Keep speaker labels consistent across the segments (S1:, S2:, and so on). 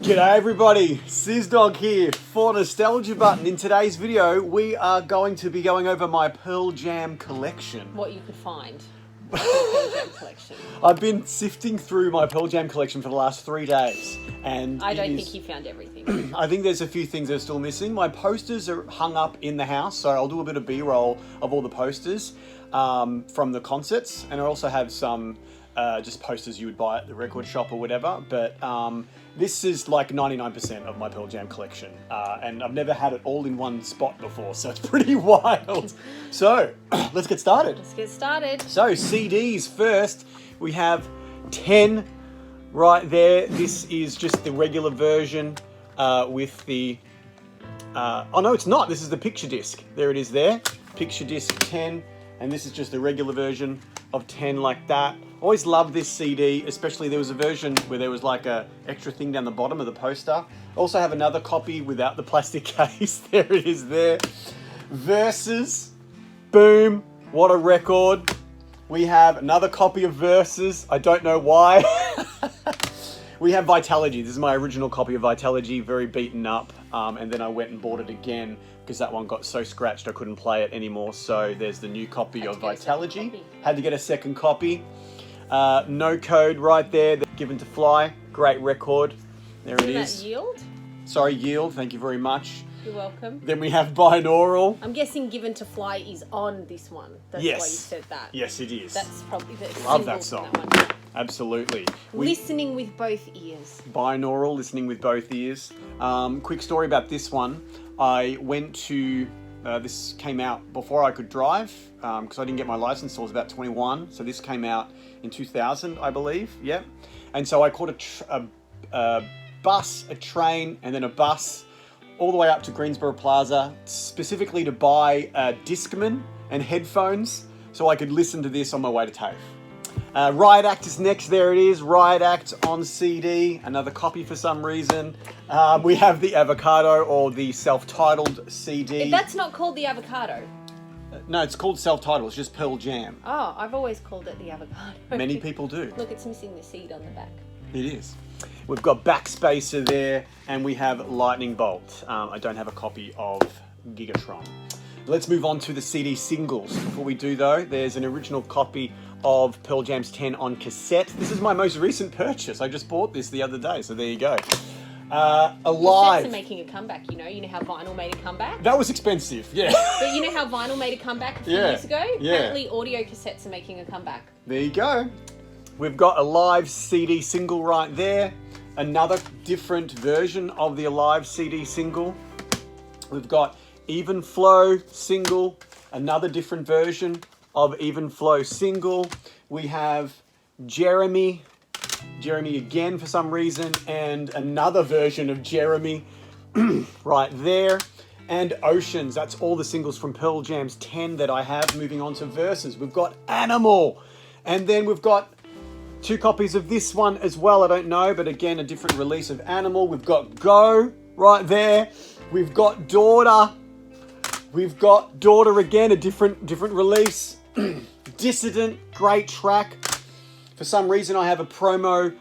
S1: G'day everybody, Siz Dog here for Nostalgia Button. In today's video, we are going to be going over my Pearl Jam collection.
S2: What you could find. The Pearl Jam collection.
S1: I've been sifting through my Pearl Jam collection for the last 3 days. And
S2: I don't think you found everything.
S1: I think there's a few things that are still missing. My posters are hung up in the house, so I'll do a bit of B-roll of all the posters from the concerts. And I also have some just posters you would buy at the record shop or whatever. But this is like 99% of my Pearl Jam collection. And I've never had it all in one spot before, so it's pretty wild. So, let's get started.
S2: Let's get started.
S1: So, CDs first. We have 10 right there. This is just the regular version with the... oh no, it's not. This is the picture disc. There it is there. Picture disc 10. And this is just the regular version of 10 like that. Always loved this CD, especially there was a version where there was like a extra thing down the bottom of the poster. Also have another copy without the plastic case. There it is there. Versus. Boom. What a record. We have another copy of Versus. I don't know why. We have Vitalogy. This is my original copy of Vitalogy, very beaten up. And then I went and bought it again because that one got so scratched I couldn't play it anymore. So there's the new copy of Vitalogy. Had to get a second copy. No Code right there. Given to Fly. Great record. There it is.
S2: That Yield?
S1: Sorry, Yield. Thank you very much.
S2: You're welcome.
S1: Then we have Binaural.
S2: I'm guessing Given to Fly is on this one. That's
S1: Yes.
S2: why you said that.
S1: Yes, it is.
S2: That's probably the
S1: Love
S2: single
S1: that song.
S2: from that one.
S1: Absolutely.
S2: Listening with both ears.
S1: Binaural, listening with both ears. Quick story about this one. I went to... this came out before I could drive because I didn't get my license until I was about 21. So this came out in 2000, I believe. Yep. And so I caught a bus, a train, and then a bus all the way up to Greensboro Plaza, specifically to buy a Discman and headphones so I could listen to this on my way to TAFE. Riot Act is next. There it is. Riot Act on CD. Another copy for some reason. We have the Avocado or the self-titled CD.
S2: That's not called the Avocado.
S1: No, it's called self-titled. It's just Pearl Jam.
S2: Oh, I've always called it the Avocado.
S1: Many people do.
S2: Look, it's missing the seed on the back.
S1: It is. We've got Backspacer there, and we have Lightning Bolt. I don't have a copy of Gigatron. Let's move on to the CD singles. Before we do, though, there's an original copy of Pearl Jam's 10 on cassette. This is my most recent purchase. I just bought this the other day, so there you go. Alive.
S2: Cassettes are making a comeback, you know? You know how vinyl made a comeback?
S1: That was expensive, yeah.
S2: But you know how vinyl made a comeback a few years ago?
S1: Yeah.
S2: Apparently audio cassettes are making a comeback.
S1: There you go. We've got a live CD single right there. Another different version of the Alive CD single. We've got Even Flow single. Another different version of Even Flow single. We have Jeremy again for some reason, and another version of Jeremy right there. And Oceans. That's all the singles from Pearl Jam's 10 that I have. Moving on to Verses. We've got Animal. And then we've got 2 copies of this one as well. I don't know, but again, a different release of Animal. We've got Go right there. We've got Daughter. We've got Daughter again, a different release. Dissident, great track. For some reason, I have a promo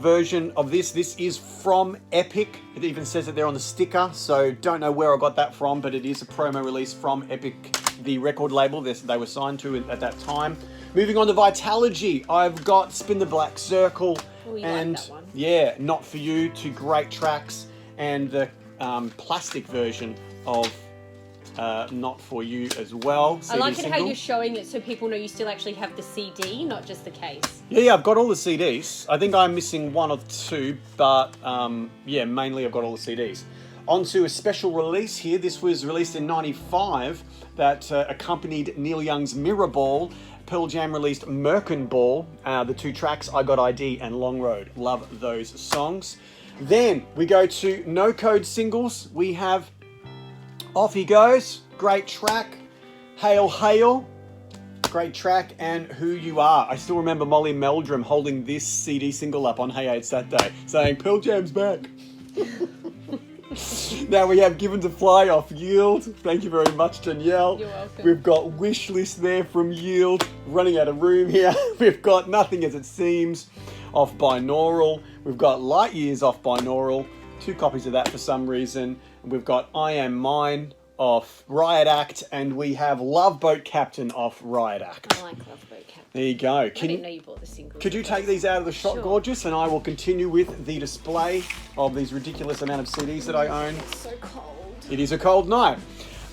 S1: version of this. This is from Epic. It even says it there on the sticker, so don't know where I got that from, but it is a promo release from Epic, the record label they were signed to at that time. Moving on to Vitalogy, I've got Spin the Black Circle and
S2: like that one.
S1: Yeah, Not For You, 2 great tracks, and the plastic version of Not For You as well.
S2: I like it
S1: single.
S2: how you're showing it so people know you still actually have the CD, not just the case.
S1: Yeah, I've got all the CDs. I think I'm missing 1 or 2, but yeah, mainly I've got all the CDs. On to a special release here. This was released in '95 that accompanied Neil Young's Mirror Ball. Pearl Jam released Merkin Ball, the 2 tracks, I Got ID and Long Road. Love those songs. Then we go to No Code singles. We have Off He Goes, great track. Hail Hail, great track. And Who You Are. I still remember Molly Meldrum holding this CD single up on Hey Hey It's That Day, saying Pearl Jam's back. Now we have Given to Fly off Yield. Thank you very much, Danielle.
S2: You're welcome.
S1: We've got Wish List there from Yield. Running out of room here. We've got Nothing As It Seems off Binaural. We've got Light Years off Binaural. 2 copies of that for some reason. We've got I Am Mine off Riot Act, and we have Love Boat Captain off Riot Act.
S2: I like Love Boat Captain.
S1: There you go.
S2: I didn't know you bought the singles.
S1: Could you take these out of the shot,
S2: Sure.
S1: gorgeous, and I will continue with the display of these ridiculous amount of CDs that I own.
S2: It's so cold.
S1: It is a cold night.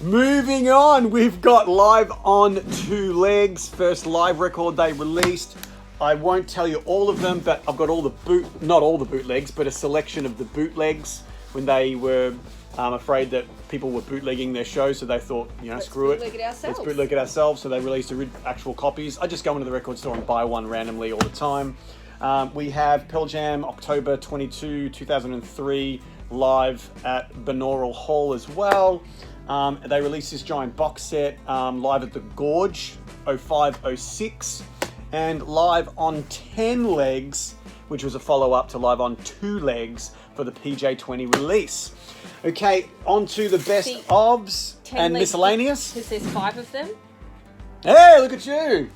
S1: Moving on, we've got Live on 2 Legs, first live record they released. I won't tell you all of them, but I've got all the not all the bootlegs, but a selection of the bootlegs when they were afraid that people were bootlegging their show, so they thought, screw it. Let's bootleg it ourselves. So they released actual copies. I just go into the record store and buy one randomly all the time. We have Pearl Jam, October 22, 2003, live at Binaural Hall as well. They released this giant box set live at the Gorge, 05-06, and live on 10 Legs, which was a follow-up to live on 2 Legs for the PJ20 release. Okay, on to the best ofs and miscellaneous.
S2: Because there's 5 of them.
S1: Hey, look at you.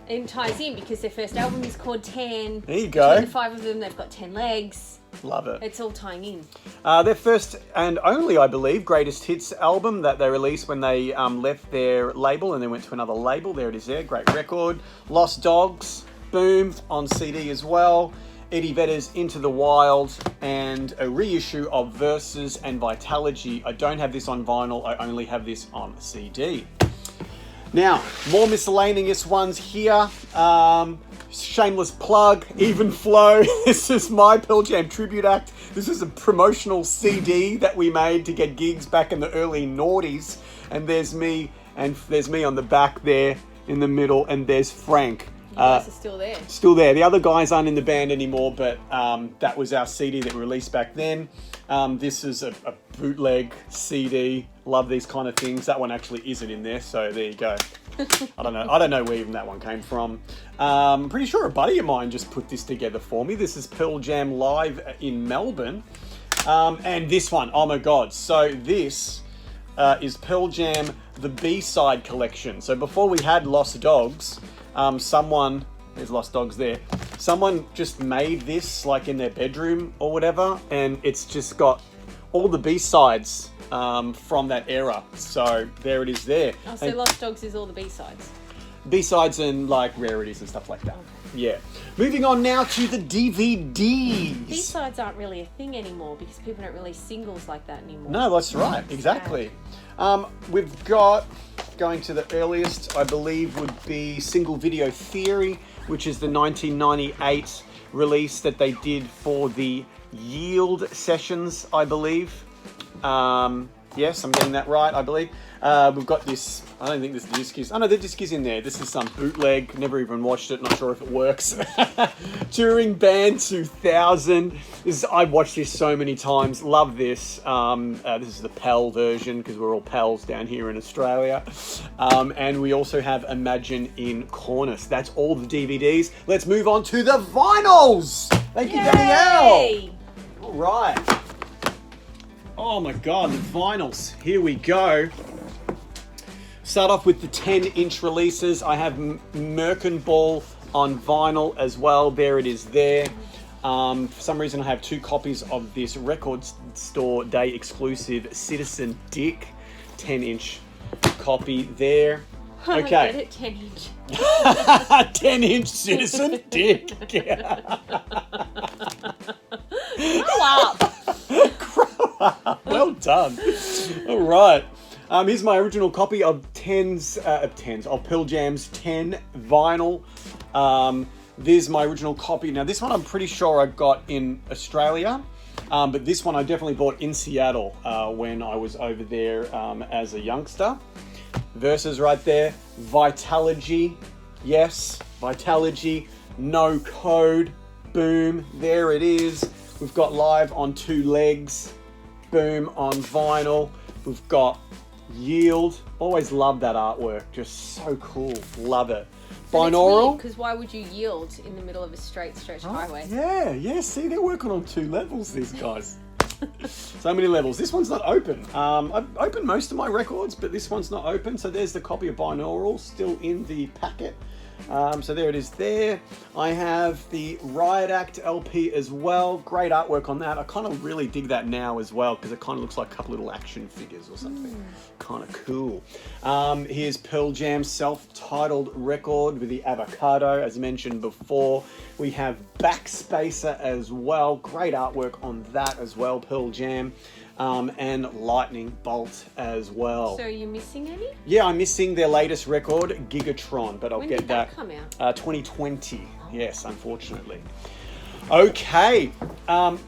S2: It ties in because their first album is called 10.
S1: There you go.
S2: Between the 5 of them, they've got 10 legs.
S1: Love it.
S2: It's all tying in.
S1: Their first and only, I believe, greatest hits album that they released when they left their label and then went to another label. There it is there. Great record. Lost Dogs, boom, on CD as well. Eddie Vedder's Into the Wild, and a reissue of Versus and Vitalogy. I don't have this on vinyl. I only have this on CD. Now, more miscellaneous ones here. Shameless plug, Even Flow. This is my Pearl Jam tribute act. This is a promotional CD that we made to get gigs back in the early noughties. And there's me on the back there in the middle, and there's Frank.
S2: You guys are still there.
S1: Still there. The other guys aren't in the band anymore, but that was our CD that we released back then. This is a bootleg CD. Love these kind of things. That one actually isn't in there, so there you go. I don't know where even that one came from. I'm pretty sure a buddy of mine just put this together for me. This is Pearl Jam live in Melbourne. And this one, oh my God. So this is Pearl Jam, the B-side collection. So before we had Lost Dogs, there's Lost Dogs there. Someone just made this like in their bedroom or whatever, and it's just got all the B-sides from that era. So there it is there.
S2: Oh, so Lost Dogs is all the B-sides.
S1: B-sides and like rarities and stuff like that. Okay. Yeah. Moving on now to the DVDs.
S2: B-sides aren't really a thing anymore because people don't release singles like that anymore.
S1: No, that's right. Exactly. We've got, going to the earliest, I believe, would be Single Video Theory, which is the 1998 release that they did for the Yield sessions, I believe. Yes, I'm getting that right, I believe. We've got this, I don't think this disc is, oh no, the disc is in there. This is some bootleg, never even watched it, not sure if it works. Touring Band 2000. I've watched this so many times, love this. This is the PAL version, because we're all pals down here in Australia. And we also have Imagine in Cornice. That's all the DVDs. Let's move on to the vinyls. Thank you, Danielle. All right. Oh my God, the vinyls. Here we go. Start off with the 10-inch releases. I have Merkenball on vinyl as well. There it is there. For some reason, I have 2 copies of this Record Store Day exclusive Citizen Dick 10-inch copy there. Okay.
S2: I get it, 10-inch.
S1: 10-inch Citizen Dick.
S2: Grow up.
S1: Well done. All right. Here's my original copy of Pearl Jam's 10 vinyl. There's my original copy. Now, this one I'm pretty sure I got in Australia, but this one I definitely bought in Seattle when I was over there as a youngster. Versus right there. Vitalogy. Yes, Vitalogy. No Code. Boom. There it is. We've got Live on 2 Legs. Boom, on vinyl. We've got Yield. Always love that artwork. Just so cool. Love it. Binaural.
S2: Because why would you yield in the middle of a straight stretch highway?
S1: Yeah. See, they're working on 2 levels, these guys. So many levels. This one's not open. I've opened most of my records, but this one's not open. So there's the copy of Binaural still in the packet. So there it is there. I have the Riot Act LP as well. Great artwork on that. I kind of really dig that now as well because it kind of looks like a couple little action figures or something. Kind of cool. Here's Pearl Jam's self-titled record with the avocado, as mentioned before. We have Backspacer as well. Great artwork on that as well, Pearl Jam. And Lightning Bolt as well.
S2: So are you missing any?
S1: Yeah, I'm missing their latest record, Gigatron, but I'll
S2: When
S1: get
S2: did that come out?
S1: 2020. Yes, unfortunately. Okay,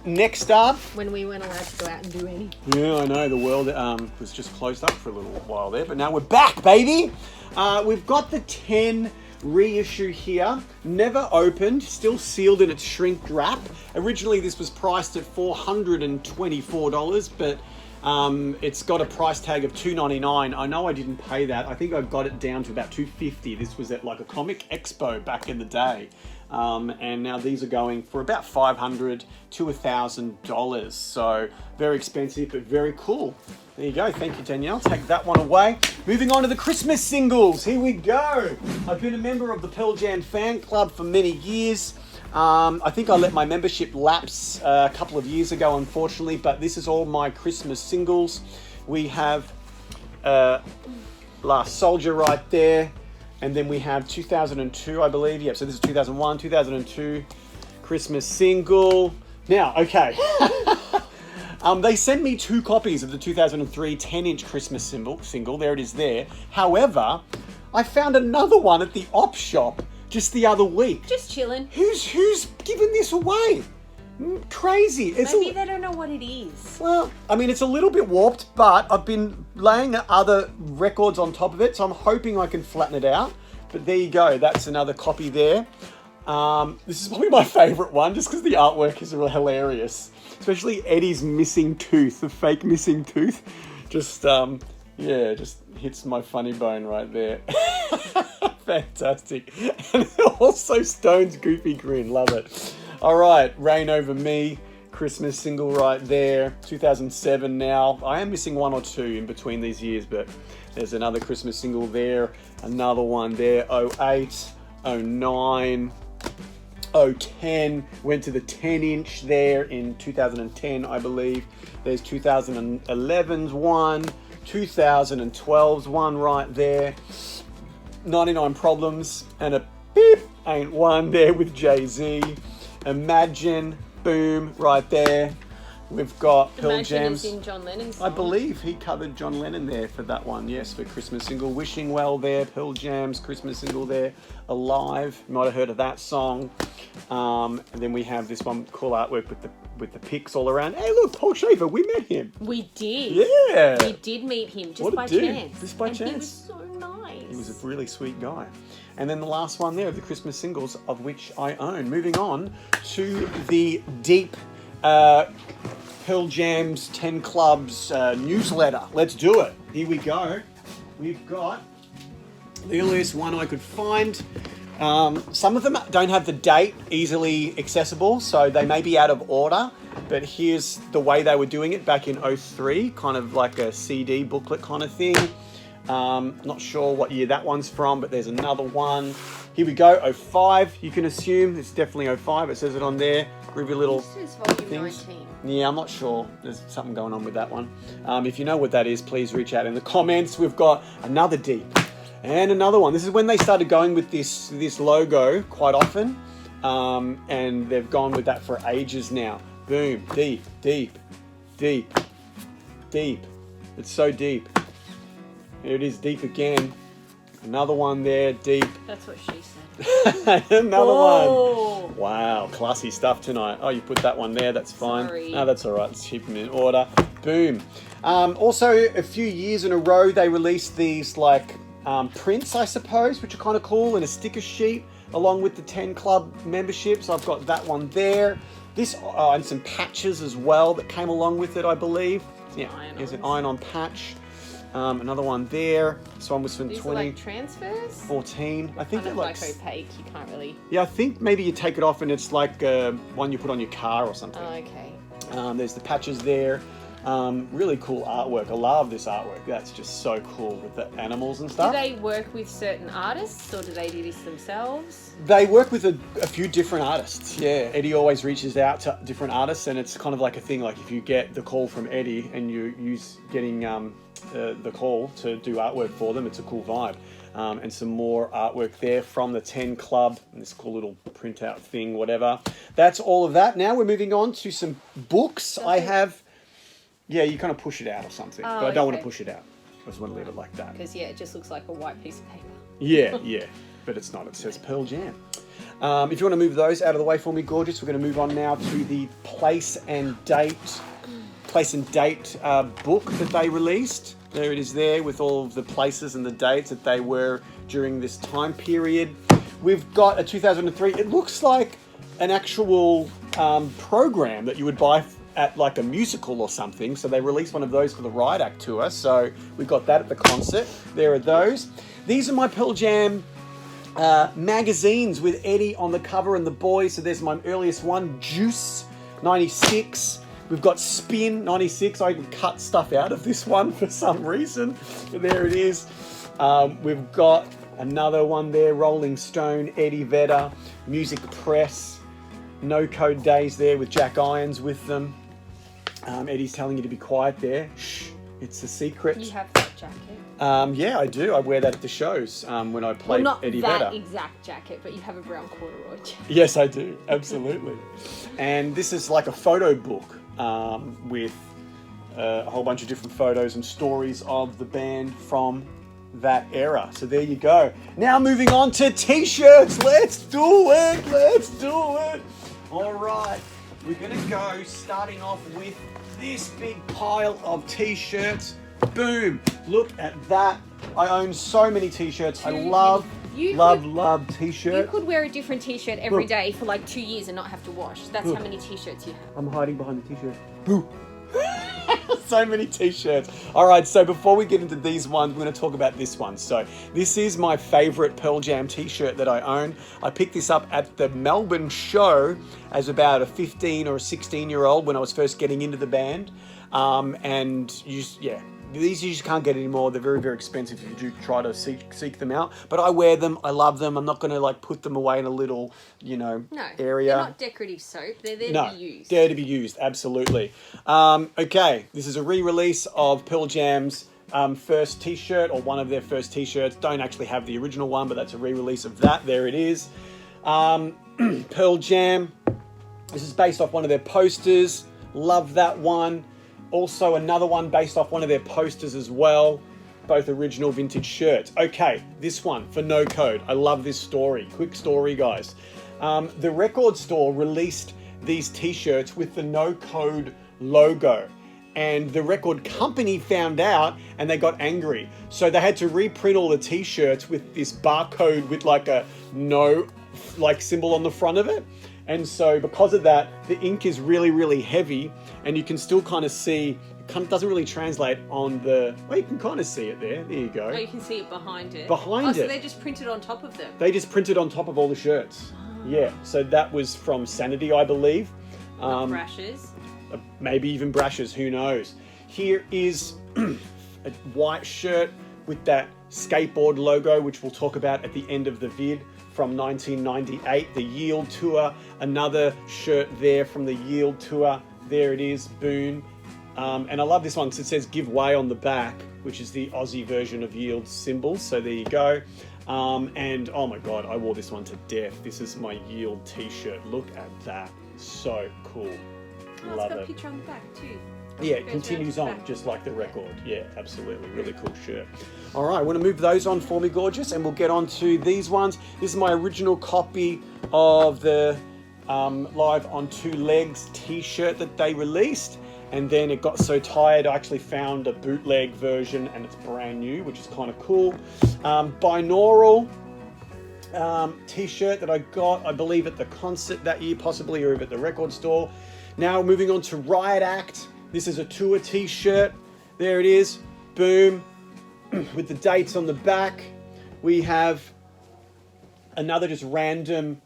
S1: next up.
S2: When we weren't allowed to go out and do any.
S1: Yeah, I know, the world was just closed up for a little while there, but now we're back, baby! We've got the 10 reissue here, never opened, still sealed in its shrink wrap. Originally this was priced at $424, but it's got a price tag of $299. I know I didn't pay that. I think I got it down to about $250. This was at like a comic expo back in the day. And now these are going for about $500 to $1,000. So very expensive, but very cool. There you go. Thank you, Danielle. Take that one away. Moving on to the Christmas singles. Here we go. I've been a member of the Pearl Jam fan club for many years. I think I let my membership lapse a couple of years ago, unfortunately, but this is all my Christmas singles. We have Last Soldier right there. And then we have 2002, I believe. Yep, so this is 2001, 2002 Christmas single. Now, okay. They sent me 2 copies of the 2003 10-inch Christmas single. There it is there. However, I found another one at the op shop just the other week.
S2: Just chilling.
S1: Who's giving this away? Crazy.
S2: Maybe they don't know what it is.
S1: Well, I mean, it's a little bit warped, but I've been laying other records on top of it, so I'm hoping I can flatten it out. But there you go. That's another copy there. This is probably my favourite one, just because the artwork is really hilarious. Especially Eddie's missing tooth, the fake missing tooth. Just hits my funny bone right there. Fantastic. And also Stone's goofy grin. Love it. All right, Rain Over Me, Christmas single right there. 2007 now. I am missing 1 or 2 in between these years, but there's another Christmas single there. Another one there. 08, 09, 010. Went to the 10-inch there in 2010, I believe. There's 2011's one. 2012's one right there. 99 Problems and a beep ain't one there with Jay-Z. Imagine, boom, right there. We've got Pearl Jam's.
S2: Imagine is in John Lennon's
S1: I
S2: song.
S1: believe he covered John Lennon there for that one. Yes, for Christmas single. Wishing Well there. Pearl Jam's Christmas single there. Alive. You might have heard of that song. And then we have this one, cool artwork with the pics all around. Hey, look, Paul Schaefer. We met him.
S2: We did.
S1: Yeah.
S2: We did meet him just
S1: What a
S2: by
S1: dude.
S2: chance.
S1: Just by
S2: and
S1: chance.
S2: He was so nice.
S1: He was a really sweet guy. And then the last one there of the Christmas singles, of which I own. Moving on to the deep Pearl Jam's 10 Clubs newsletter. Let's do it. Here we go. We've got the earliest one I could find. Some of them don't have the date easily accessible, so they may be out of order. But here's the way they were doing it back in 03, kind of like a CD booklet kind of thing. Not sure what year that one's from, but there's another one. Here we go, 05. You can assume it's definitely 05. It says it on there. Groovy little
S2: This is volume
S1: things.
S2: 19.
S1: Yeah, I'm not sure. There's something going on with that one. If you know what that is, please reach out in the comments. We've got another deep and another one. This is when they started going with this logo quite often. And they've gone with that for ages now. Boom, deep, deep, deep, deep. It's so deep. Here it is, deep again. Another one there, deep.
S2: That's what she said.
S1: Another
S2: Whoa.
S1: one. Wow, classy stuff tonight. Oh, you put that one there, that's fine.
S2: Sorry.
S1: No, that's all right. Let's keep them in order. Boom. Also, a few years in a row, they released these like prints, I suppose, which are kind of cool, and a sticker sheet along with the 10 Club memberships. I've got that one there. This and some patches as well that came along with it, I believe. Yeah, there's an iron-on patch. Another one there. This one was from
S2: These are like transfers?
S1: 2014. I think
S2: Kind
S1: they're
S2: of
S1: like.
S2: like opaque. You can't really.
S1: Yeah, I think maybe you take it off and it's like one you put on your car or something.
S2: Oh, okay.
S1: There's the patches there. Really cool artwork. I love this artwork. That's just so cool with the animals and
S2: Do
S1: stuff.
S2: they work with certain artists or do they do this themselves?
S1: They work with a few different artists. Yeah, Eddie always reaches out to different artists, and it's kind of like a thing. Like if you get the call from Eddie and you use getting the call to do artwork for them, it's a cool vibe. And some more artwork there from the 10 Club, and this cool little printout thing, whatever. That's all of that. Now we're moving on to some books. I have, yeah, you kind of push it out or something, but I don't want to push it out. I just want to leave it like that.
S2: Because, yeah, it just looks like a white piece of paper.
S1: Yeah, but it's not. It says Pearl Jam. If you want to move those out of the way for me, gorgeous, we're going to move on now to the place and date book that they released. There it is there with all of the places and the dates that they were during this time period. We've got a 2003. It looks like an actual program that you would buy at like a musical or something. So they released one of those for the Riot Act tour. So we got that at the concert. There are those. These are my Pearl Jam magazines with Eddie on the cover and the boys. So there's my earliest one, Juice, 96. We've got Spin, 96. I cut stuff out of this one for some reason. But there it is. We've got another one there, Rolling Stone, Eddie Vedder, Music Press, No Code Days there with Jack Irons with them. Eddie's telling you to be quiet there. Shh, it's a secret.
S2: You have that jacket.
S1: Yeah, I do. I wear that at the shows when I play Eddie Vedder.
S2: Not that exact jacket, but you have a brown corduroy jacket.
S1: Yes, I do. Absolutely. And this is like a photo book with a whole bunch of different photos and stories of the band from that era. So there you go. Now moving on to t-shirts. Let's do it. Let's do it. All right. We're going to go starting off with this big pile of t-shirts. Boom. Look at that. I own so many t-shirts. I love t-shirts.
S2: You could wear a different t-shirt every day for like 2 years and not have to wash. That's how many t-shirts you have.
S1: I'm hiding behind the t-shirt. Boo. So many t-shirts. All right, so before we get into these ones, we're going to talk about this one. So this is my favorite Pearl Jam t-shirt that I own. I picked this up at the Melbourne show as about a 15 or a 16-year-old when I was first getting into the band. These you just can't get anymore. They're very, very expensive if you do try to seek them out. But I wear them. I love them. I'm not going to like put them away in a little, area.
S2: They're not decorative soap. They're there to be used.
S1: There to be used. Absolutely. Okay, this is a re-release of Pearl Jam's first T-shirt, or one of their first T-shirts. Don't actually have the original one, but that's a re-release of that. There it is. Pearl Jam. This is based off one of their posters. Love that one. Also another one based off one of their posters as well. Both original vintage shirts. Okay, this one for No Code. I love this story. Quick story, guys. The record store released these t-shirts with the No Code logo. And the record company found out and they got angry. So they had to reprint all the t-shirts with this barcode with like a no symbol on the front of it. And so because of that, the ink is really, really heavy, and you can still kind of see, it doesn't really translate on the, well, you can kind of see it there. There you go.
S2: Oh, you can see it behind it.
S1: Behind it.
S2: So they just printed on top of them.
S1: They just printed on top of all the shirts. Yeah, so that was from Sanity, I believe.
S2: Brashes.
S1: Maybe even Brashes, who knows. Here is a white shirt with that skateboard logo, which we'll talk about at the end of the vid. From 1998, the Yield Tour. Another shirt there from the Yield Tour. There it is, boom. And I love this one because it says Give Way on the back, which is the Aussie version of Yield's symbols. So there you go. And oh my God, I wore this one to death. This is my Yield t-shirt. Look at that. So cool. Love
S2: it's got
S1: it.
S2: a picture on the back too.
S1: Yeah, it continues on, just like the record. Yeah, absolutely. Really cool shirt. All right, I want to move those on for me, gorgeous, and we'll get on to these ones. This is my original copy of the Live on Two Legs t-shirt that they released. And then it got so tired, I actually found a bootleg version, and it's brand new, which is kind of cool. Binaural t-shirt that I got, I believe, at the concert that year, possibly, or at the record store. Now moving on to Riot Act. This is a tour t-shirt. There it is. Boom. With the dates on the back. We have another just random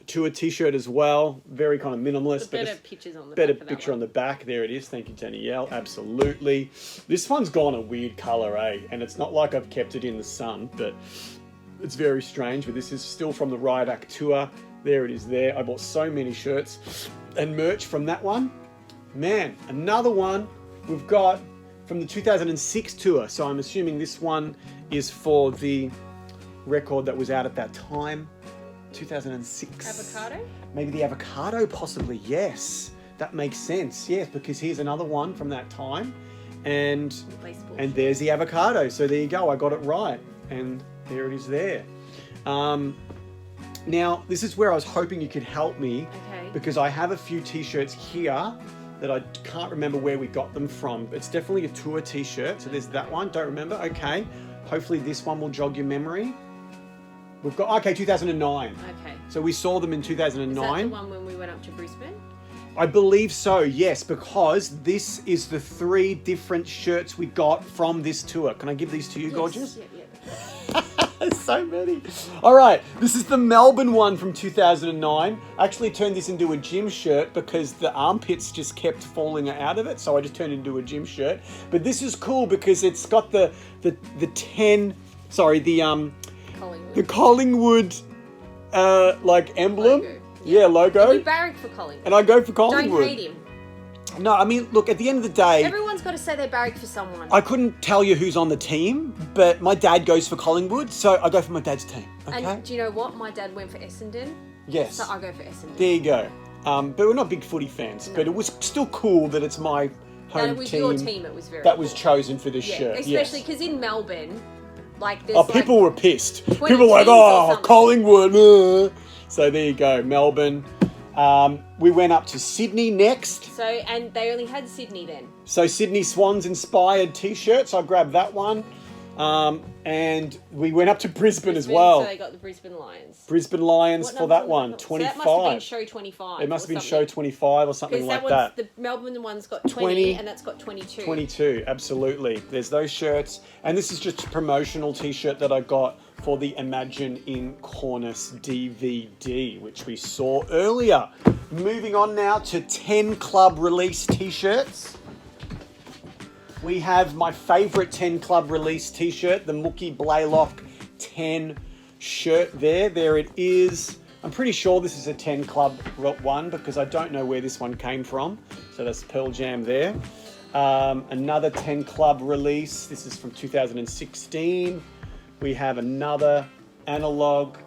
S1: tour t-shirt as well. Very kind of minimalist.
S2: The better pictures on the
S1: better
S2: back of that
S1: picture
S2: one.
S1: on the back. There it is. Thank you, Danielle. Absolutely. This one's gone a weird color, eh? And it's not like I've kept it in the sun, but it's very strange. But this is still from the Ryback tour. There it is there. I bought so many shirts and merch from that one. Man, another one we've got from the 2006 tour. So I'm assuming this one is for the record that was out at that time. 2006.
S2: Avocado?
S1: Maybe the avocado, possibly. Yes, that makes sense. Yes, because here's another one from that time, and there's the avocado. So there you go. I got it right, and there it is there. Now this is where I was hoping you could help me, because I have a few t-shirts here that I can't remember where we got them from. It's definitely a tour t-shirt. So there's that one. Don't remember. Okay. Hopefully this one will jog your memory. We've got, 2009.
S2: Okay.
S1: So we saw them in 2009.
S2: Is that the one when we went up to Brisbane?
S1: I believe so, yes, because this is the 3 different shirts we got from this tour. Can I give these to you, gorgeous?
S2: Yep.
S1: So many. All right, this is the Melbourne one from 2009. I actually turned this into a gym shirt because the armpits just kept falling out of it, so I just turned it into a gym shirt. But this is cool because it's got the Collingwood like emblem.
S2: Logo.
S1: Yeah, logo.
S2: You barrack for Collingwood.
S1: And I go for Collingwood.
S2: Don't hate him.
S1: No, I mean, look, at the end of the day,
S2: Everyone's got to say they barrack for someone.
S1: I couldn't tell you who's on the team, but my dad goes for Collingwood, so I go for my dad's team. Okay?
S2: And do you know what? My dad went for Essendon.
S1: Yes.
S2: So I go for Essendon.
S1: There you go. But we're not big footy fans, but it was still cool that it's my home
S2: That it was
S1: team
S2: your team. It was very
S1: that was
S2: cool.
S1: chosen for this shirt.
S2: Especially
S1: Yes.
S2: because in Melbourne, like there's
S1: People were pissed.
S2: 20
S1: People were like,
S2: teams or something.
S1: Collingwood. So there you go, Melbourne. We went up to Sydney next.
S2: So, and they only had Sydney then.
S1: So Sydney Swans inspired t-shirts. I grabbed that one. And we went up to Brisbane as well.
S2: So they got the Brisbane Lions.
S1: Brisbane Lions
S2: What
S1: for
S2: number
S1: that
S2: was
S1: one,
S2: that?
S1: 25.
S2: So that must have been show 25.
S1: It must have been
S2: or
S1: show
S2: something.
S1: 25 or something like that.
S2: The Melbourne one's got
S1: 20,
S2: 20 and that's got 22.
S1: 22, absolutely. There's those shirts. And this is just a promotional t-shirt that I got for the Imagine in Cornice DVD, which we saw earlier. Moving on now to 10 Club release t-shirts. We have my favourite 10 Club release t-shirt, the Mookie Blaylock 10 shirt there. There it is. I'm pretty sure this is a 10 Club one because I don't know where this one came from. So that's Pearl Jam there. Another 10 Club release. This is from 2016. We have another analog,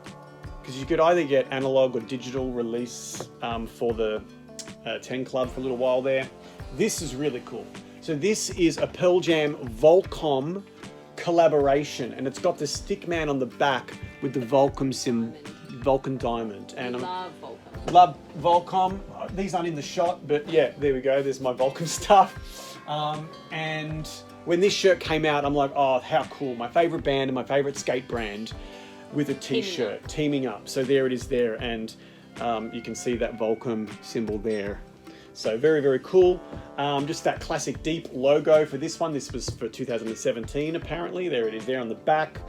S1: because you could either get analog or digital release for the 10 Club for a little while there. This is really cool. So this is a Pearl Jam Volcom collaboration, and it's got the stickman on the back with the Volcom Vulcan diamond. And
S2: Love Volcom.
S1: Love Volcom. These aren't in the shot, but yeah, there we go. There's my Volcom stuff. And when this shirt came out, I'm like, oh, how cool. My favorite band and my favorite skate brand with a t-shirt teaming up. So there it is there. And you can see that Volcom symbol there. So very, very cool. Just that classic deep logo for this one. This was for 2017, apparently. There it is there on the back.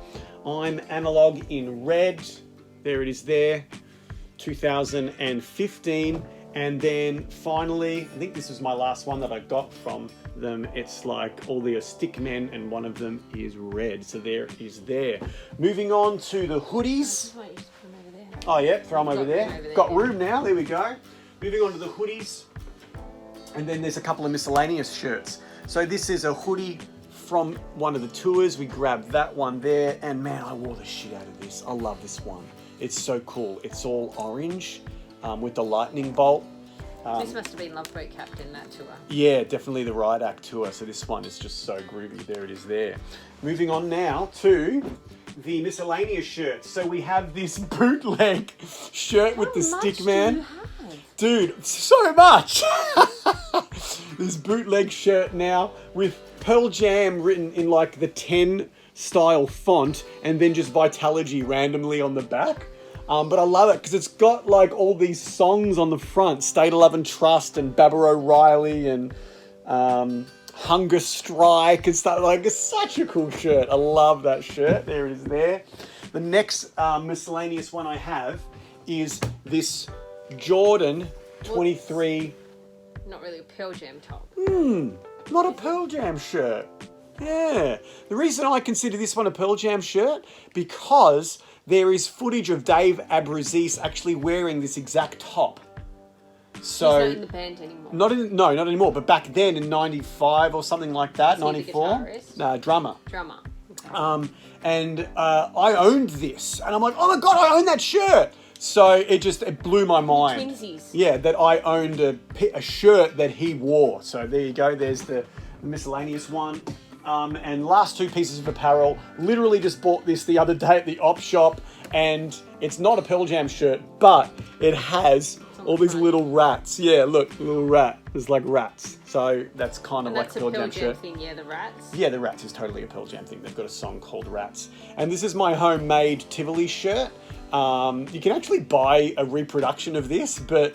S1: I'm analog in red. There it is there. 2015. And then finally, I think this was my last one that I got from them. It's like all the stick men and one of them is red. So there is there. Moving on to the hoodies. Oh yeah, throw them over there. Got room now, there we go. Moving on to the hoodies. And then there's a couple of miscellaneous shirts. So this is a hoodie from one of the tours. We grabbed that one there. And man, I wore the shit out of this. I love this one. It's so cool. It's all orange with the lightning bolt.
S2: This must have been Love Boat Captain, that tour.
S1: Yeah, definitely the Ryback tour. So this one is just so groovy. There it is there. Moving on now to the miscellaneous shirts. So we have this bootleg shirt with the stick man. Dude, so much. This bootleg shirt now with Pearl Jam written in like the 10 style font and then just Vitalogy randomly on the back. But I love it because it's got like all these songs on the front, State of Love and Trust and Baba O'Reilly and Hunger Strike and stuff. Like, it's such a cool shirt. I love that shirt. There it is there. The next miscellaneous one I have is this Jordan 23.
S2: Not really a Pearl Jam top.
S1: Not a Pearl Jam shirt. Yeah. The reason I consider this one a Pearl Jam shirt, because there is footage of Dave Abruzzese actually wearing this exact top. So,
S2: he's not in the band anymore.
S1: Not anymore. But back then in '95 or something like that,
S2: Was he the
S1: '94.
S2: guitarist?
S1: No, drummer.
S2: Drummer. Okay.
S1: And I owned this, and I'm like, oh my god, I own that shirt. So it blew my mind.
S2: Twinsies.
S1: Yeah, that I owned a shirt that he wore. So there you go. There's the miscellaneous one. And last two pieces of apparel. Literally just bought this the other day at the op shop, and it's not a Pearl Jam shirt, but it has all these little rats. Yeah, look, little rat. There's like rats. So that's kind of like a Pearl Jam shirt.
S2: Thing, yeah, the rats.
S1: Yeah, the Rats is totally a Pearl Jam thing. They've got a song called Rats. And this is my homemade Tivoli shirt. You can actually buy a reproduction of this, but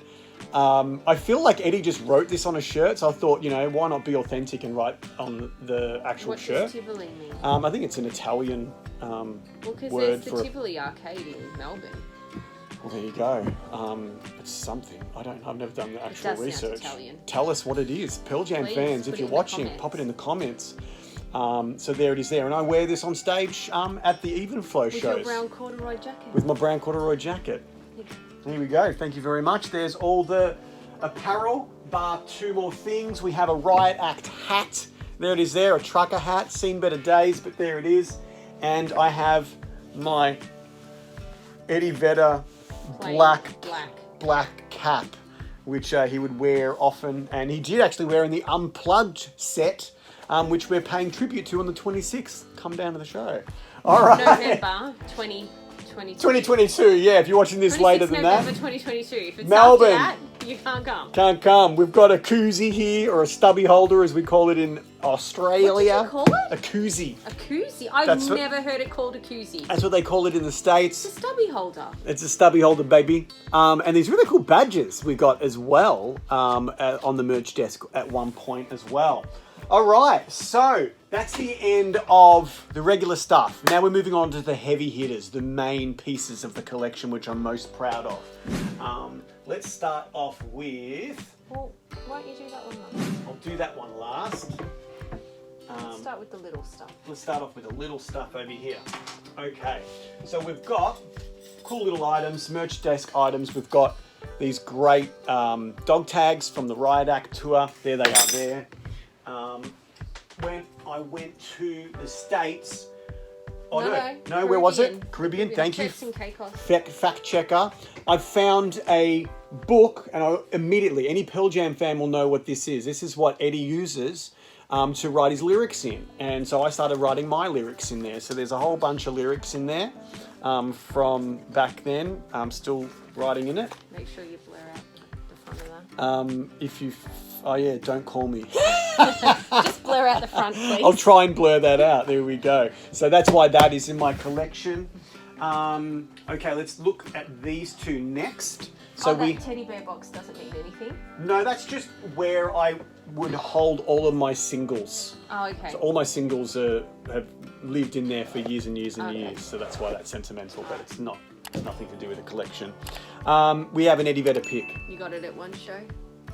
S1: I feel like Eddie just wrote this on a shirt, so I thought, why not be authentic and write on the actual shirt?
S2: What does Tivoli mean?
S1: I think it's an Italian
S2: because
S1: word
S2: there's the
S1: for
S2: Tivoli arcade in Melbourne.
S1: Well, there you go. It's something. I've never done the actual
S2: does sound
S1: research.
S2: Italian.
S1: Tell us what it is. Pearl Jam
S2: Please,
S1: fans,
S2: put
S1: if
S2: it
S1: you're
S2: in the
S1: watching,
S2: comments.
S1: pop it in the comments. So there it is there. And I wear this on stage at the Even Flow
S2: With
S1: shows.
S2: your brown corduroy jacket.
S1: With my brown corduroy jacket. Here we go. Thank you very much. There's all the apparel, bar two more things. We have a Riot Act hat. There it is there, a trucker hat. Seen better days, but there it is. And I have my Eddie Vedder
S2: Plain
S1: black cap, which he would wear often. And he did actually wear in the Unplugged set, which we're paying tribute to on the 26th. Come down to the show. All right.
S2: November 2022.
S1: 2022, yeah, if you're watching this later than
S2: November
S1: that.
S2: 2022. If it's
S1: Melbourne.
S2: after that, you can't come.
S1: Can't come. We've got a koozie here, or a stubby holder as we call it in Australia.
S2: What did you call it?
S1: A koozie.
S2: A koozie? I've
S1: That's what-
S2: never heard it called a koozie.
S1: That's what they call it in the States.
S2: It's a stubby holder.
S1: It's a stubby holder, baby. And these really cool badges we got as well on the merch desk at one point as well. All right, so that's the end of the regular stuff. Now we're moving on to the heavy hitters, the main pieces of the collection, which I'm most proud of. Let's start off with...
S2: Well, why don't you do that one last?
S1: I'll do that one last.
S2: Let's start with the little stuff.
S1: Let's start off with the little stuff over here. Okay, so we've got cool little items, merch desk items. We've got these great dog tags from the Riot Act tour. There they are there. When I went to the States... Oh, no, where was it? Caribbean, thank you. Fact checker. I found a book, and immediately, any Pearl Jam fan will know what this is. This is what Eddie uses to write his lyrics in. And so I started writing my lyrics in there. So there's a whole bunch of lyrics in there from back then. I'm still writing in it.
S2: Make sure you blur out the front of that.
S1: Oh yeah, don't call me.
S2: Just blur out the front, please.
S1: I'll try and blur that out. There we go. So that's why that is in my collection. Okay, let's look at these two next. So
S2: that teddy bear box doesn't mean anything?
S1: No, that's just where I would hold all of my singles.
S2: Oh, okay.
S1: So all my singles have lived in there for years and years and years. So that's why that's sentimental, but it's nothing to do with a collection. We have an Eddie Vedder pick.
S2: You got it at one show?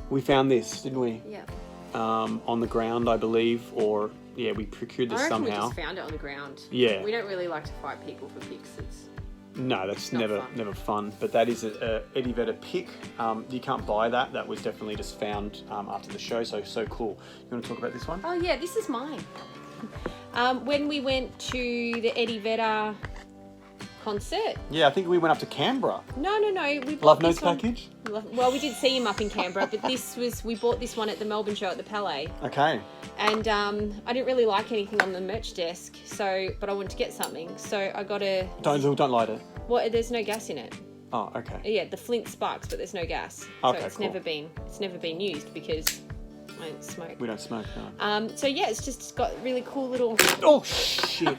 S1: We found this, didn't we?
S2: Yeah.
S1: On the ground, I believe, or yeah, we procured this somehow.
S2: We just found it on the ground.
S1: Yeah.
S2: We don't really like to fight people for picks.
S1: No, that's never fun. But that is a Eddie Vedder pick. You can't buy that. That was definitely just found after the show. So cool. You want to talk about this one?
S2: Oh yeah, this is mine. When we went to the Eddie Vedder concert.
S1: Yeah, I think we went up to Canberra.
S2: No. We bought
S1: Love Notes package?
S2: Well, we did see him up in Canberra, but we bought this one at the Melbourne show at the Palais.
S1: Okay.
S2: And I didn't really like anything on the merch desk, but I wanted to get something. So I got a...
S1: Don't light it.
S2: Well, there's no gas in it.
S1: Oh, okay.
S2: Yeah, the flint sparks, but there's no gas.
S1: Okay,
S2: so it's never been used because I don't smoke.
S1: We don't smoke, no.
S2: So yeah, it's just got really cool little...
S1: Oh, shit.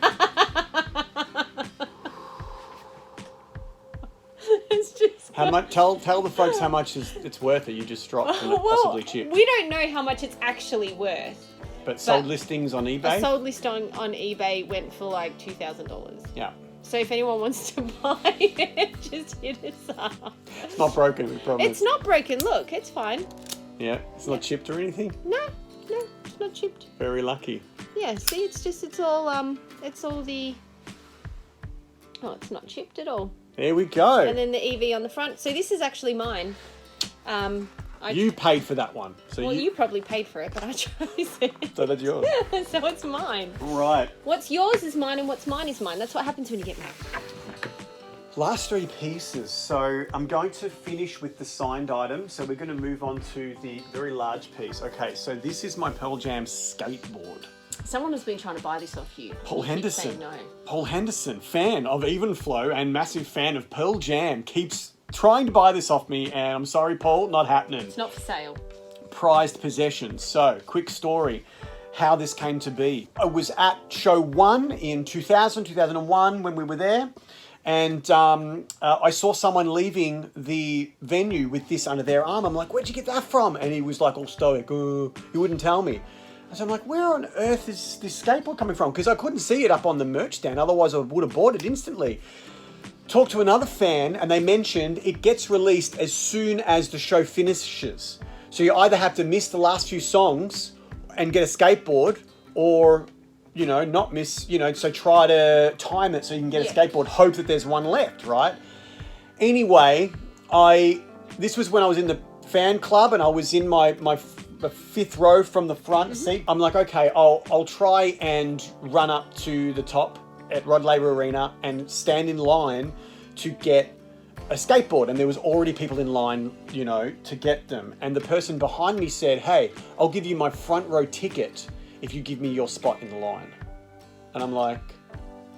S2: It's just...
S1: How much? Tell the folks how much it's worth that you just dropped and possibly chipped.
S2: We don't know how much it's actually worth.
S1: But sold listings on eBay?
S2: A sold list on eBay went for like $2,000.
S1: Yeah.
S2: So if anyone wants to buy it, just hit us up.
S1: It's not broken, we promise.
S2: It's not broken. Look, it's fine.
S1: Yeah, it's not chipped or anything.
S2: No, it's not chipped.
S1: Very lucky.
S2: Yeah, see, it's all the. Oh, it's not chipped at all.
S1: There we go.
S2: And then the EV on the front. So this is actually mine.
S1: You paid for that one. So
S2: you probably paid for it, but I chose it.
S1: So that's yours.
S2: So it's mine.
S1: Right.
S2: What's yours is mine and what's mine is mine. That's what happens when you get married.
S1: Last three pieces. So I'm going to finish with the signed item. So we're going to move on to the very large piece. Okay, so this is my Pearl Jam skateboard.
S2: Someone has been trying to buy this off you.
S1: Paul
S2: You keep
S1: Henderson.
S2: saying no.
S1: Paul Henderson, fan of Even Flow and massive fan of Pearl Jam, keeps trying to buy this off me, and I'm sorry, Paul, not happening.
S2: It's not for sale.
S1: Prized possessions. So, quick story, how this came to be. I was at show 1 in 2001 when we were there, and I saw someone leaving the venue with this under their arm. I'm like, where'd you get that from? And he was like all stoic, he wouldn't tell me. So I'm like, where on earth is this skateboard coming from? Because I couldn't see it up on the merch stand, otherwise I would have bought it instantly. Talked to another fan and they mentioned it gets released as soon as the show finishes. So you either have to miss the last few songs and get a skateboard, or, you know, not miss, you know, so try to time it so you can get a skateboard, hope that there's one left, right? Anyway, this was when I was in the fan club and I was in my fifth row from the front seat. I'm like, okay, I'll try and run up to the top at Rod Laver Arena and stand in line to get a skateboard. And there was already people in line, you know, to get them. And the person behind me said, hey, I'll give you my front row ticket if you give me your spot in the line. And I'm like,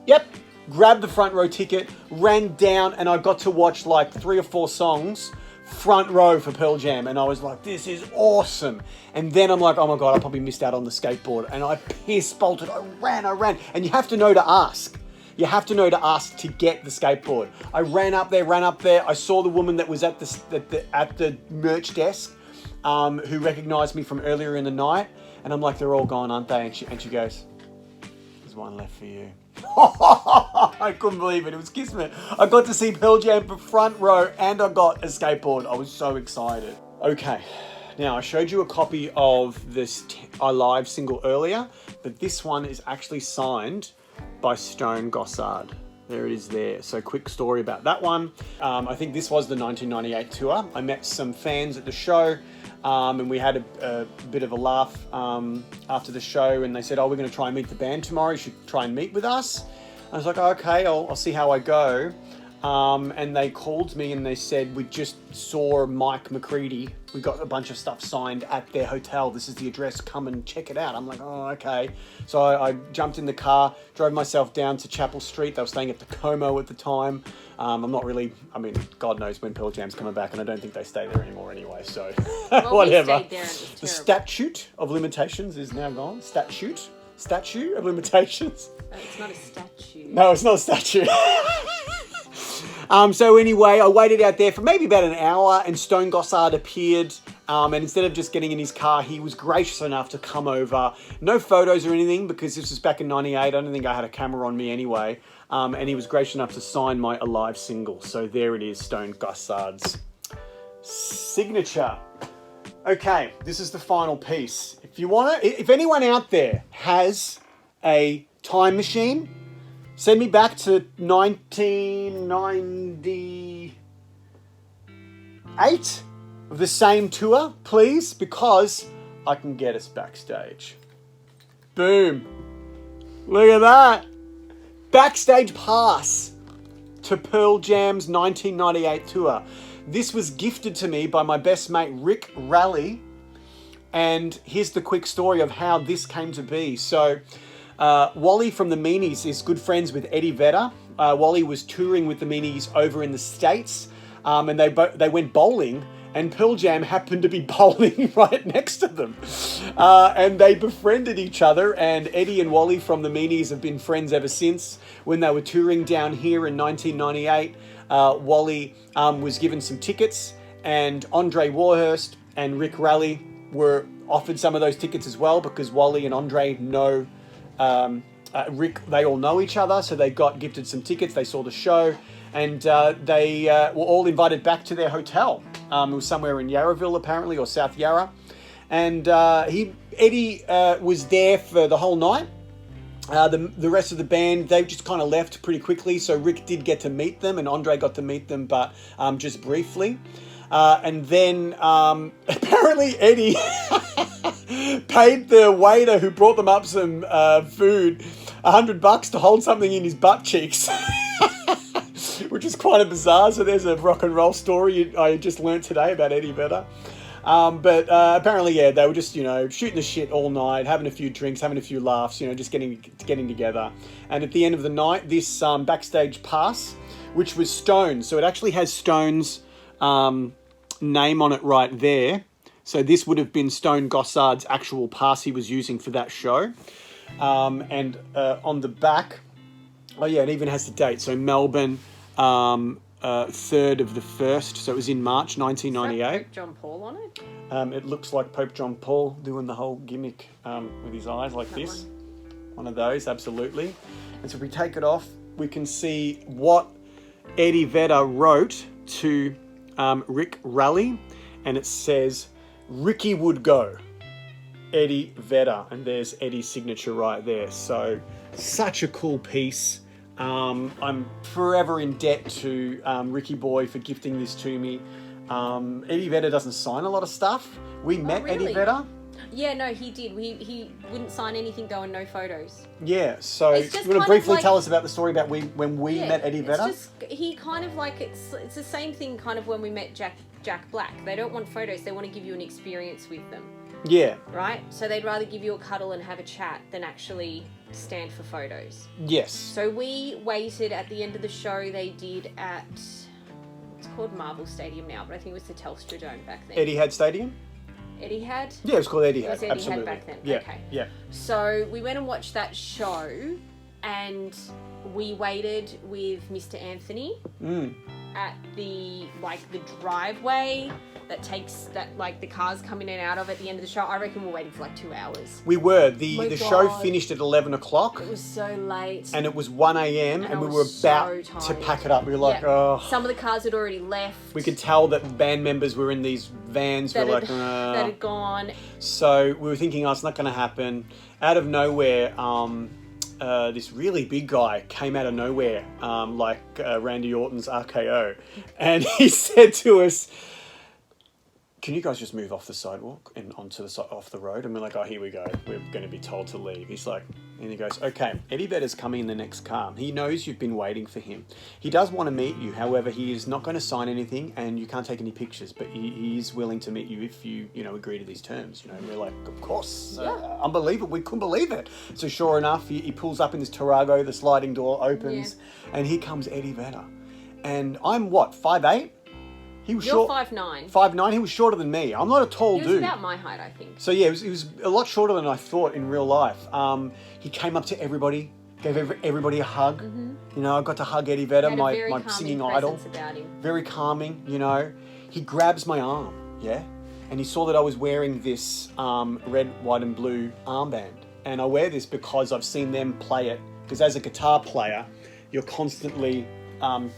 S1: yep. Grabbed the front row ticket, ran down, and I got to watch like 3 or 4 songs front row for Pearl Jam, and I was like, this is awesome. And then I'm like, oh my God, I probably missed out on the skateboard, and I piss-bolted, I ran, and you have to know to ask. You have to know to ask to get the skateboard. I ran up there, I saw the woman that was at the merch desk, who recognized me from earlier in the night, and I'm like, they're all gone, aren't they? And she goes, there's one left for you. I couldn't believe it. It was kismet. I got to see Pearl Jam for front row and I got a skateboard. I was so excited. Okay, now I showed you a copy of this Alive single earlier, but this one is actually signed by Stone Gossard. There it is there. So quick story about that one. I think this was the 1998 tour. I met some fans at the show. And we had a bit of a laugh after the show, and they said, oh, we're going to try and meet the band tomorrow. You should try and meet with us. I was like, okay, I'll see how I go. And they called me and they said, we just saw Mike McCready. We got a bunch of stuff signed at their hotel. This is the address. Come and check it out. I'm like, oh, okay. So I jumped in the car, drove myself down to Chapel Street. They were staying at the Como at the time. I'm not really, I mean, God knows when Pearl Jam's coming back, and I don't think they stay there anymore anyway, so
S2: well,
S1: whatever.
S2: We stayed there and it was
S1: the
S2: terrible.
S1: statute of limitations is now gone. Statute of limitations.
S2: It's not a statue.
S1: No, it's not a statue. So anyway, I waited out there for maybe about an hour, and Stone Gossard appeared. And instead of just getting in his car, he was gracious enough to come over. No photos or anything, because this was back in 98. I don't think I had a camera on me anyway. And he was gracious enough to sign my Alive single. So there it is, Stone Gossard's signature. Okay, this is the final piece. If anyone out there has a time machine, send me back to 1998 of the same tour, please, because I can get us backstage. Boom. Look at that. Backstage pass to Pearl Jam's 1998 tour. This was gifted to me by my best mate, Rick Raleigh. And here's the quick story of how this came to be. So, Wally from the Meanies is good friends with Eddie Vedder. Wally was touring with the Meanies over in the States, and they went bowling, and Pearl Jam happened to be bowling right next to them. And they befriended each other, and Eddie and Wally from the Meanies have been friends ever since. When they were touring down here in 1998, Wally was given some tickets, and Andre Warhurst and Rick Raleigh were offered some of those tickets as well, because Wally and Andre know Rick, they all know each other, so they got gifted some tickets. They saw the show, and they were all invited back to their hotel. It was somewhere in Yarraville, apparently, or South Yarra. And Eddie was there for the whole night. The rest of the band, they just kind of left pretty quickly. So Rick did get to meet them, and Andre got to meet them, but just briefly. And then apparently Eddie paid the waiter who brought them up some food $100 to hold something in his butt cheeks. Which is quite a bizarre. So there's a rock and roll story I just learnt today about Eddie Vedder. But apparently, yeah, they were just, shooting the shit all night, having a few drinks, having a few laughs, just getting together. And at the end of the night, this backstage pass, which was Stone's. So it actually has Stone's name on it right there. So this would have been Stone Gossard's actual pass he was using for that show. And on the back, oh yeah, it even has the date. So Melbourne, 3rd of the 1st, so it was in March 1998.
S2: Is that Pope John Paul on it?
S1: It looks like Pope John Paul doing the whole gimmick with his eyes like this. One of those, absolutely. And so if we take it off, we can see what Eddie Vedder wrote to Rick Raleigh, and it says, "Ricky would go, Eddie Vedder," and there's Eddie's signature right there. So such a cool piece. I'm forever in debt to Ricky Boy for gifting this to me. Eddie Vedder doesn't sign a lot of stuff. We met
S2: really?
S1: Eddie Vedder.
S2: Yeah, no, he did. He wouldn't sign anything though, and no photos.
S1: Yeah, so you want to briefly tell us about the story about when we met Eddie Vedder?
S2: He kind of like, it's the same thing kind of when we met Jack Black. They don't want photos, they want to give you an experience with them.
S1: Yeah.
S2: Right? So they'd rather give you a cuddle and have a chat than actually stand for photos.
S1: Yes.
S2: So we waited at the end of the show they did at, it's called Marvel Stadium now, but I think it was the Telstra Dome back then.
S1: Etihad Stadium?
S2: Etihad?
S1: Yeah, it was called Etihad.
S2: It was Etihad
S1: absolutely.
S2: back then.
S1: Yeah.
S2: Okay.
S1: Yeah.
S2: So we went and watched that show, and we waited with Mr. Anthony at the driveway that takes the cars coming in and out of at the end of the show. I reckon we're waiting for 2 hours.
S1: We were. The show finished at 11 o'clock.
S2: It was so late.
S1: And it was 1 a.m. and we were about to pack it up. We were like, oh.
S2: Some of the cars had already left.
S1: We could tell that band members were in these vans.
S2: That had gone.
S1: So we were thinking, it's not going to happen. Out of nowhere, this really big guy came out of nowhere, like Randy Orton's RKO. And he said to us, "Can you guys just move off the sidewalk and onto off the road?" And we're like, "Oh, here we go. We're going to be told to leave." He's like, and he goes, "Okay, Eddie Vedder's coming in the next car. He knows you've been waiting for him. He does want to meet you. However, he is not going to sign anything and you can't take any pictures, but he is willing to meet you if you agree to these terms." And we're like, "Of course." Unbelievable. We couldn't believe it. So sure enough, he pulls up in this Tarago, the sliding door opens, and here comes Eddie Vedder. And I'm 5'8"? He was
S2: You're
S1: short.
S2: 5'9".
S1: 5'9". He was shorter than me. I'm not a tall dude.
S2: He was about my height, I think.
S1: So yeah, he was a lot shorter than I thought in real life. He came up to everybody, gave everybody a hug. Mm-hmm. I got to hug Eddie Vedder, my singing idol.
S2: About him.
S1: Very calming. He grabs my arm, and he saw that I was wearing this red, white, and blue armband, and I wear this because I've seen them play it. Because as a guitar player, you're constantly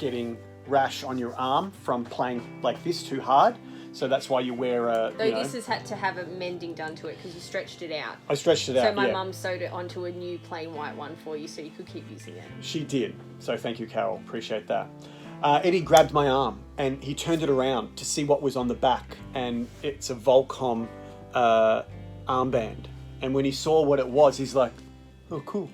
S1: getting rash on your arm from playing like this too hard, so that's why you wear a.
S2: This has had to have a mending done to it because you stretched it out.
S1: I stretched it out.
S2: So my mum sewed it onto a new plain white one for you, so you could keep using it.
S1: She did. So thank you, Carol. Appreciate that. Eddie grabbed my arm and he turned it around to see what was on the back, and it's a Volcom armband. And when he saw what it was, he's like, "Oh, cool."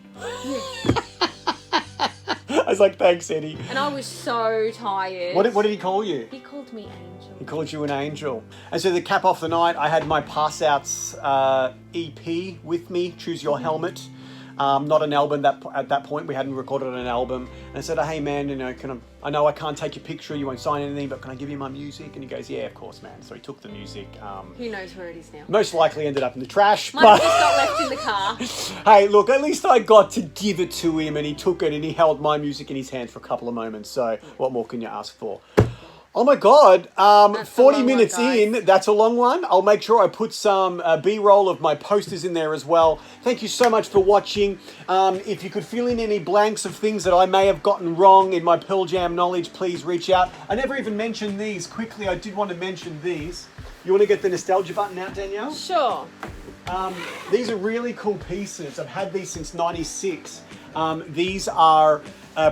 S1: I was like, "Thanks, Eddie." And
S2: I was so tired.
S1: What did he call you?
S2: He called me Angel.
S1: He called you an angel. And so to cap off the night, I had my Pass Outs EP with me, Choose Your Helmet. Not an album at that point. We hadn't recorded an album. And I said, "Hey man, I know I can't take your picture, you won't sign anything, but can I give you my music?" And he goes, "Yeah, of course, man." So he took the music.
S2: Who knows where it is now?
S1: Most likely ended up in the trash.
S2: Mine just got left in the car.
S1: Hey, look, at least I got to give it to him, and he took it and he held my music in his hand for a couple of moments. So what more can you ask for? Oh my God,
S2: That's a
S1: 40
S2: long one,
S1: minutes
S2: guys.
S1: in, that's a long one. I'll make sure I put some B-roll of my posters in there as well. Thank you so much for watching. If you could fill in any blanks of things that I may have gotten wrong in my Pearl Jam knowledge, please reach out. I never even mentioned these. Quickly, I did want to mention these. You want to get the nostalgia button out, Danielle?
S2: Sure.
S1: These are really cool pieces. I've had these since '96. These are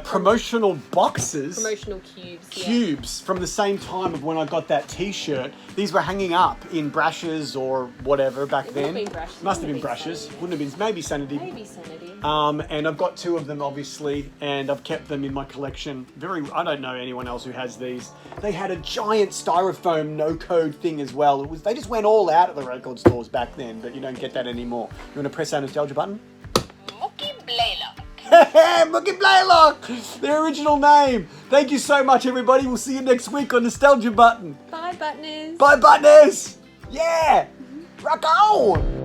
S1: promotional boxes.
S2: Promotional cubes.
S1: Cubes from the same time of when I got that T-shirt. These were hanging up in brushes or whatever back
S2: It
S1: then.
S2: would have been brushes.
S1: Must have been
S2: Wouldn't
S1: brushes.
S2: Sanity.
S1: Wouldn't have been. Maybe Sanity.
S2: Maybe Sanity.
S1: And I've got 2 of them, obviously, and I've kept them in my collection. I don't know anyone else who has these. They had a giant styrofoam no-code thing as well. They just went all out at the record stores back then, but you don't get that anymore. You want to press that nostalgia button?
S3: Mookie Blaylock.
S1: Mookie Blaylock! Their original name. Thank you so much, everybody. We'll see you next week on Nostalgia Button.
S2: Bye, Buttoners.
S1: Bye, Buttoners! Yeah! Rock on!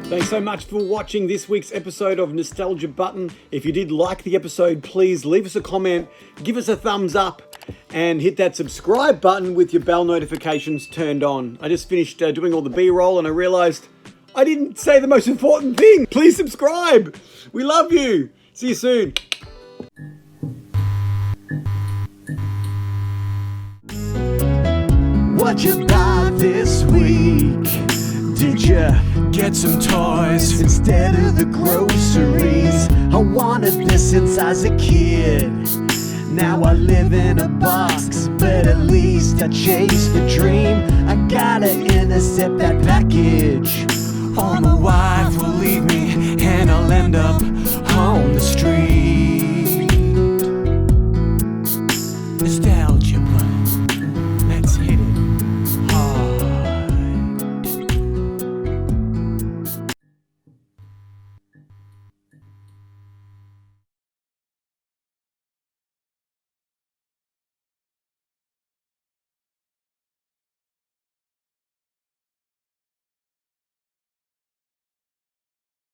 S1: Thanks so much for watching this week's episode of Nostalgia Button. If you did like the episode, please leave us a comment, give us a thumbs up, and hit that subscribe button with your bell notifications turned on. I just finished doing all the B-roll and I realized I didn't say the most important thing. Please subscribe. We love you. See you soon.
S4: What you buy this week? Did you get some toys instead of the groceries? I wanted this since I was a kid. Now I live in a box, but at least I chased the dream. I gotta intercept that package, or my wife will leave me and I'll end up on the street. Nostalgia